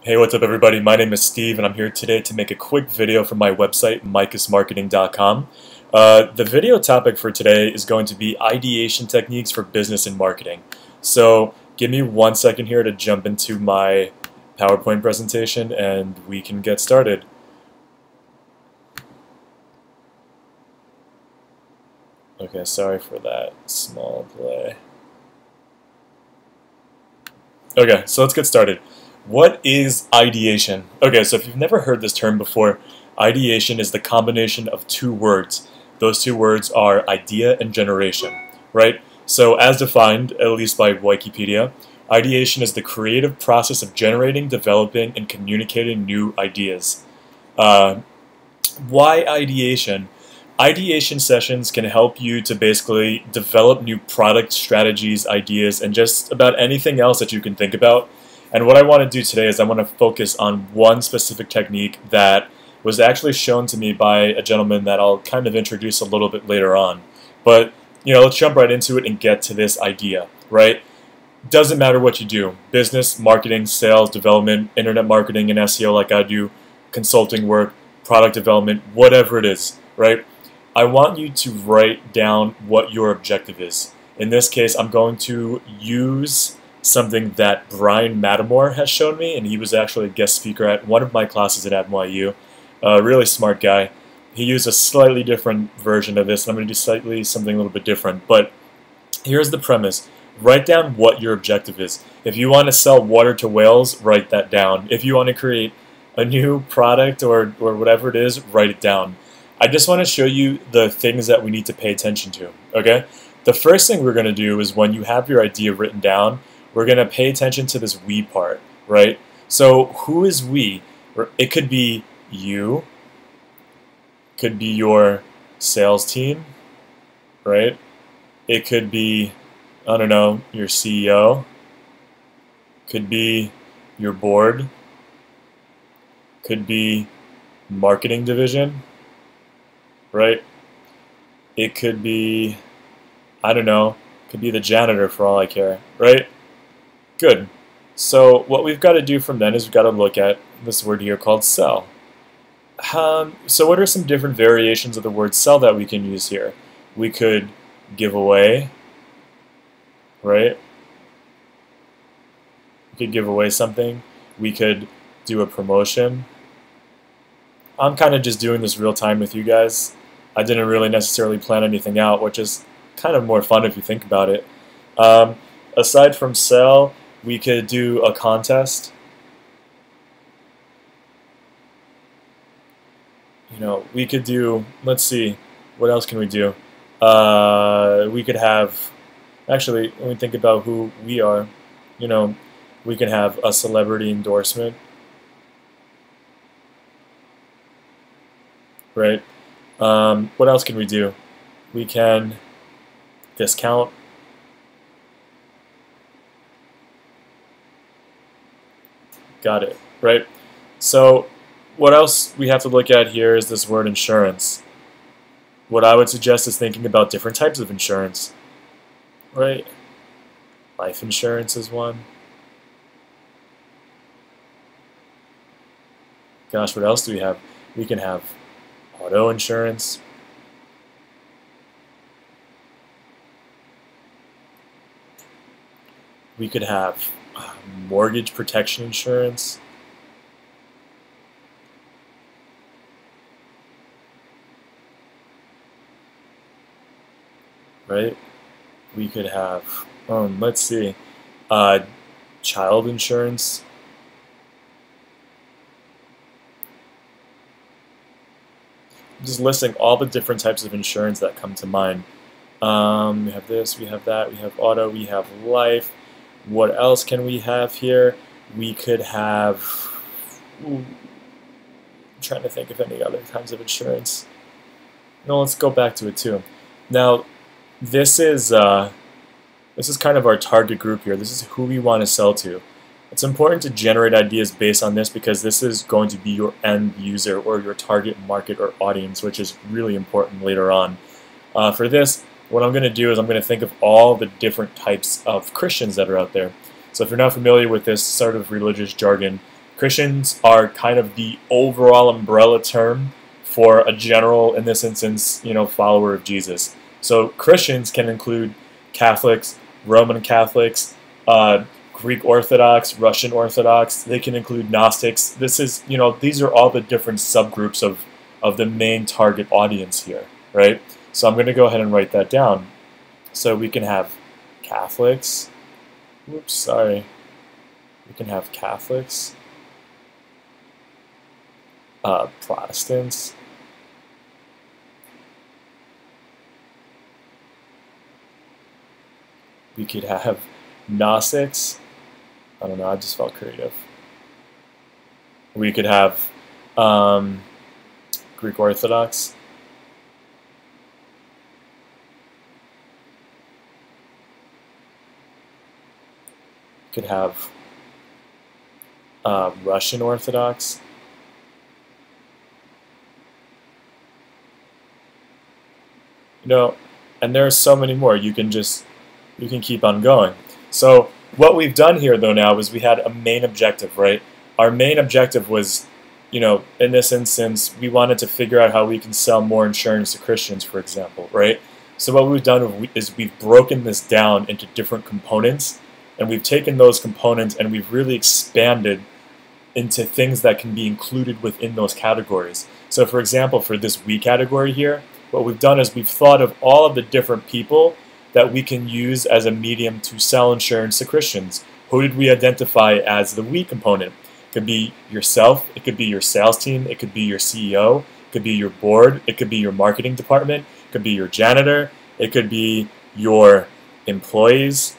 Hey, what's up everybody? My name is Steve and I'm here today to make a quick video for my website, micusmarketing.com. The video topic for today is going to be ideation techniques for business and marketing. So give me 1 second here to jump into my PowerPoint presentation and we can get started. Okay, sorry for that small delay. Okay, so let's get started. What is ideation? Okay, so if you've never heard this term before, ideation is the combination of two words. Those two words are idea and generation, right? So as defined, at least by Wikipedia, ideation is the creative process of generating, developing, and communicating new ideas. Why ideation? Ideation sessions can help you to basically develop new product strategies, ideas, and just about anything else that you can think about. And what I want to do today is I want to focus on one specific technique that was actually shown to me by a gentleman that I'll kind of introduce a little bit later on. But, let's jump right into it and get to this idea, right? Doesn't matter what you do. Business, marketing, sales, development, internet marketing and SEO like I do, consulting work, product development, whatever it is, right? I want you to write down what your objective is. In this case, I'm going to use something that Brian Matamore has shown me, and he was actually a guest speaker at one of my classes at NYU. A really smart guy. He used a slightly different version of this, and I'm going to do slightly something a little bit different. But here's the premise. Write down what your objective is. If you want to sell water to whales, write that down. If you want to create a new product or whatever it is, write it down. I just want to show you the things that we need to pay attention to, okay? The first thing we're going to do is when you have your idea written down, we're going to pay attention to this we part, right? So who is we? It could be you, could be your sales team, right? It could be, I don't know, your CEO, could be your board, could be marketing division, right? It could be, I don't know, could be the janitor for all I care, right? Good. So what we've got to do from then is we've got to look at this word here called sell. So what are some different variations of the word sell that we can use here? We could give away, right? We could give away something. We could do a promotion. I'm kind of just doing this real time with you guys. I didn't really necessarily plan anything out, which is kind of more fun if you think about it. Aside from sell, we could do a contest. We could do, let's see, what else can we do? We could have, actually, when we think about who we are, we can have a celebrity endorsement, right? What else can we do? We can discount. Got it, right? So what else we have to look at here is this word insurance. What I would suggest is thinking about different types of insurance, right? Life insurance is one. Gosh, what else do we have? We can have auto insurance. We could have mortgage protection insurance. Right? We could have, let's see, child insurance. I'm just listing all the different types of insurance that come to mind. We have this, we have that, we have auto, we have life. What else can we have here? We could have, I'm trying to think of any other kinds of insurance. No, let's go back to it too. Now, this is kind of our target group here. This is who we want to sell to. It's important to generate ideas based on this because this is going to be your end user or your target market or audience, which is really important later on. For this, what I'm going to do is I'm going to think of all the different types of Christians that are out there. So if you're not familiar with this sort of religious jargon, Christians are kind of the overall umbrella term for a general, in this instance, follower of Jesus. So Christians can include Catholics, Roman Catholics, Greek Orthodox, Russian Orthodox. They can include Gnostics. These are all the different subgroups of the main target audience here, right? So I'm going to go ahead and write that down. So we can have Catholics. Whoops, sorry. We can have Catholics, Protestants, we could have Gnostics. I don't know, I just felt creative. We could have Greek Orthodox. We could have Russian Orthodox. And there are so many more. You can keep on going. So what we've done here, though, now is we had a main objective, right? Our main objective was, in this instance, we wanted to figure out how we can sell more insurance to Christians, for example, right? So what we've done is we've broken this down into different components, and we've taken those components and we've really expanded into things that can be included within those categories. So for example, for this we category here, what we've done is we've thought of all of the different people that we can use as a medium to sell insurance to Christians. Who did we identify as the we component? It could be yourself, it could be your sales team, it could be your CEO, it could be your board, it could be your marketing department, it could be your janitor, it could be your employees,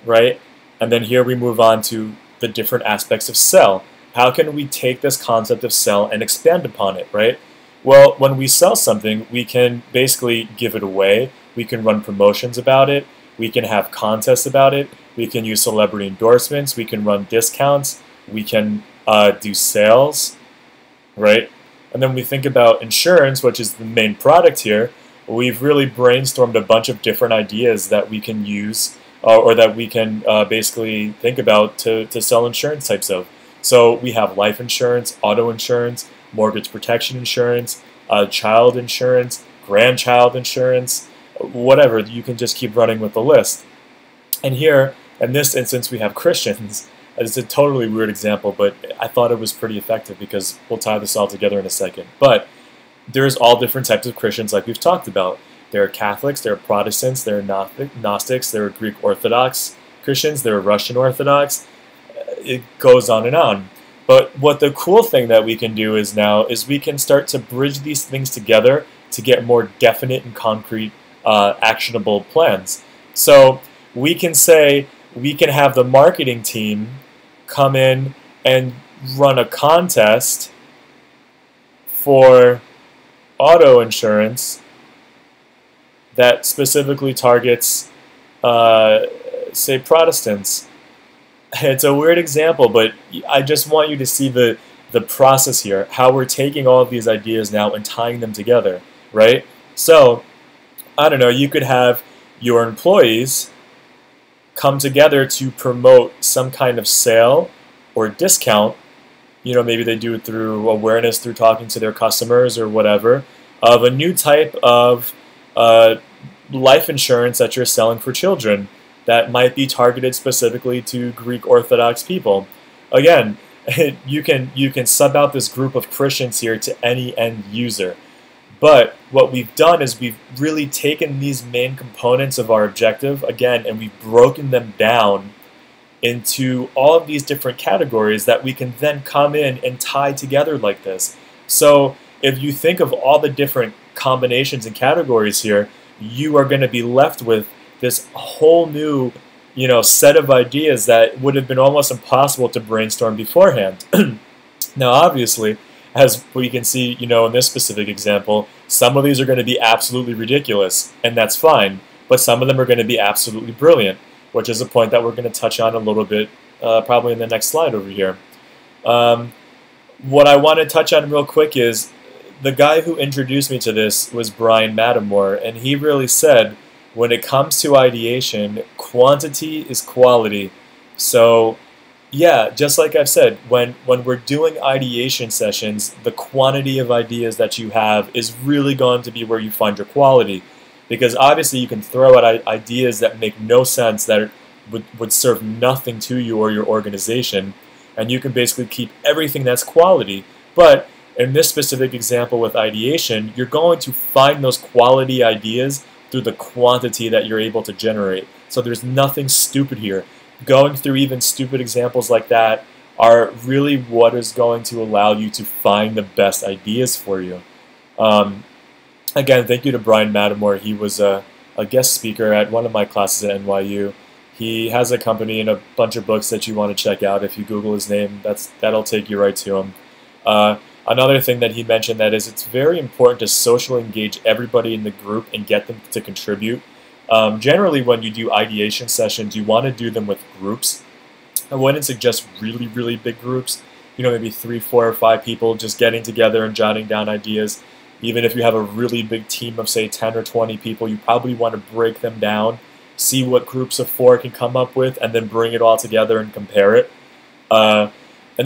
right? And then here we move on to the different aspects of sell. How can we take this concept of sell and expand upon it, right? Well, when we sell something, we can basically give it away. We can run promotions about it. We can have contests about it. We can use celebrity endorsements. We can run discounts. We can do sales, right? And then we think about insurance, which is the main product here. We've really brainstormed a bunch of different ideas that we can use or that we can basically think about to sell insurance types of. So we have life insurance, auto insurance, mortgage protection insurance, child insurance, grandchild insurance, whatever. You can just keep running with the list. And here, in this instance, we have Christians. It's a totally weird example, but I thought it was pretty effective because we'll tie this all together in a second. But there's all different types of Christians like we've talked about. There are Catholics, there are Protestants, there are Gnostics, there are Greek Orthodox Christians, there are Russian Orthodox. It goes on and on. But what the cool thing that we can do is now is we can start to bridge these things together to get more definite and concrete actionable plans. So we can say we can have the marketing team come in and run a contest for auto insurance that specifically targets, say, Protestants. It's a weird example, but I just want you to see the process here, how we're taking all of these ideas now and tying them together, right? So, I don't know, you could have your employees come together to promote some kind of sale or discount. Maybe they do it through awareness, through talking to their customers or whatever, of a new type of life insurance that you're selling for children that might be targeted specifically to Greek Orthodox people. Again, you can sub out this group of Christians here to any end user. But what we've done is we've really taken these main components of our objective, again, and we've broken them down into all of these different categories that we can then come in and tie together like this. So if you think of all the different combinations and categories here, you are going to be left with this whole new, set of ideas that would have been almost impossible to brainstorm beforehand. Now, obviously, as we can see, in this specific example, some of these are going to be absolutely ridiculous, and that's fine. But some of them are going to be absolutely brilliant, which is a point that we're going to touch on a little bit, probably in the next slide over here. What I want to touch on real quick is the guy who introduced me to this was Brian Mattamore, and he really said, when it comes to ideation, quantity is quality. So Yeah, just like I've said, when we're doing ideation sessions, the quantity of ideas that you have is really going to be where you find your quality. Because obviously you can throw out ideas that make no sense, that would serve nothing to you or your organization, and you can basically keep everything that's quality. But in this specific example with ideation, you're going to find those quality ideas through the quantity that you're able to generate. So there's nothing stupid here. Going through even stupid examples like that are really what is going to allow you to find the best ideas for you. Again, thank you to Brian Matamore. He was a guest speaker at one of my classes at NYU. He has a company and a bunch of books that you want to check out. If you Google his name, that'll take you right to him. Another thing that he mentioned that is it's very important to socially engage everybody in the group and get them to contribute. Generally, when you do ideation sessions, you want to do them with groups. I wouldn't suggest really, really big groups. You know, maybe 3, 4, or 5 people just getting together and jotting down ideas. Even if you have a really big team of, say, 10 or 20 people, you probably want to break them down, see what groups of 4 can come up with, and then bring it all together and compare it. And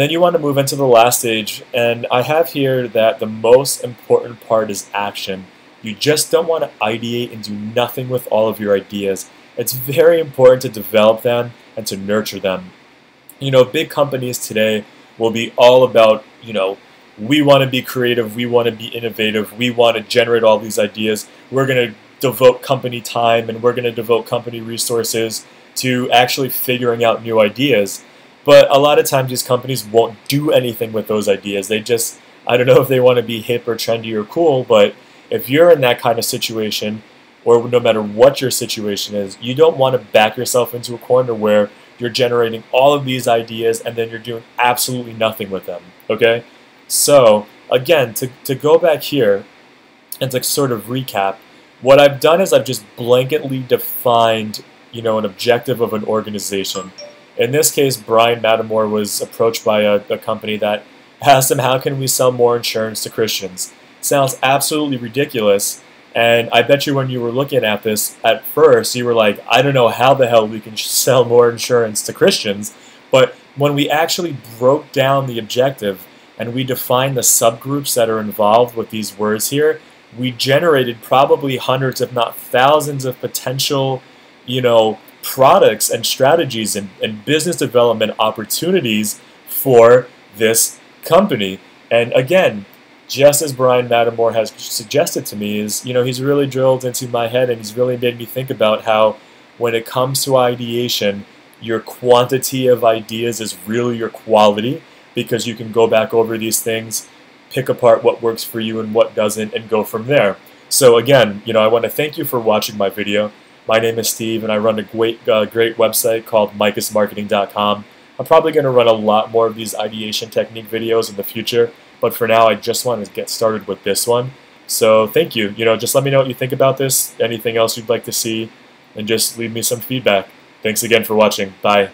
then you want to move into the last stage, and I have here that the most important part is action. You just don't want to ideate and do nothing with all of your ideas. It's very important to develop them and to nurture them. You know, big companies today will be all about, you know, we want to be creative, we want to be innovative, we want to generate all these ideas. We're going to devote company time and we're going to devote company resources to actually figuring out new ideas. But a lot of times these companies won't do anything with those ideas. They just, I don't know if they want to be hip or trendy or cool, but if you're in that kind of situation, or no matter what your situation is, you don't want to back yourself into a corner where you're generating all of these ideas and then you're doing absolutely nothing with them, okay? So, again, to go back here and to sort of recap, what I've done is I've just blanketly defined, you know, an objective of an organization. In this case, Brian Matamore was approached by a company that asked him, how can we sell more insurance to Christians? Sounds absolutely ridiculous, and I bet you when you were looking at this at first, you were like, I don't know how the hell we can sell more insurance to Christians. But when we actually broke down the objective and we defined the subgroups that are involved with these words here, we generated probably hundreds, if not thousands, of potential, you know, products and strategies and business development opportunities for this company. And again, just as Brian Matamore has suggested to me, is, you know, he's really drilled into my head and he's really made me think about how when it comes to ideation, your quantity of ideas is really your quality, because you can go back over these things, pick apart what works for you and what doesn't, and go from there. So again, you know, I want to thank you for watching my video. My name is Steve, and I run a great website called micusmarketing.com. I'm probably going to run a lot more of these ideation technique videos in the future, but for now, I just want to get started with this one. So thank you. You know, just let me know what you think about this, anything else you'd like to see, and just leave me some feedback. Thanks again for watching. Bye.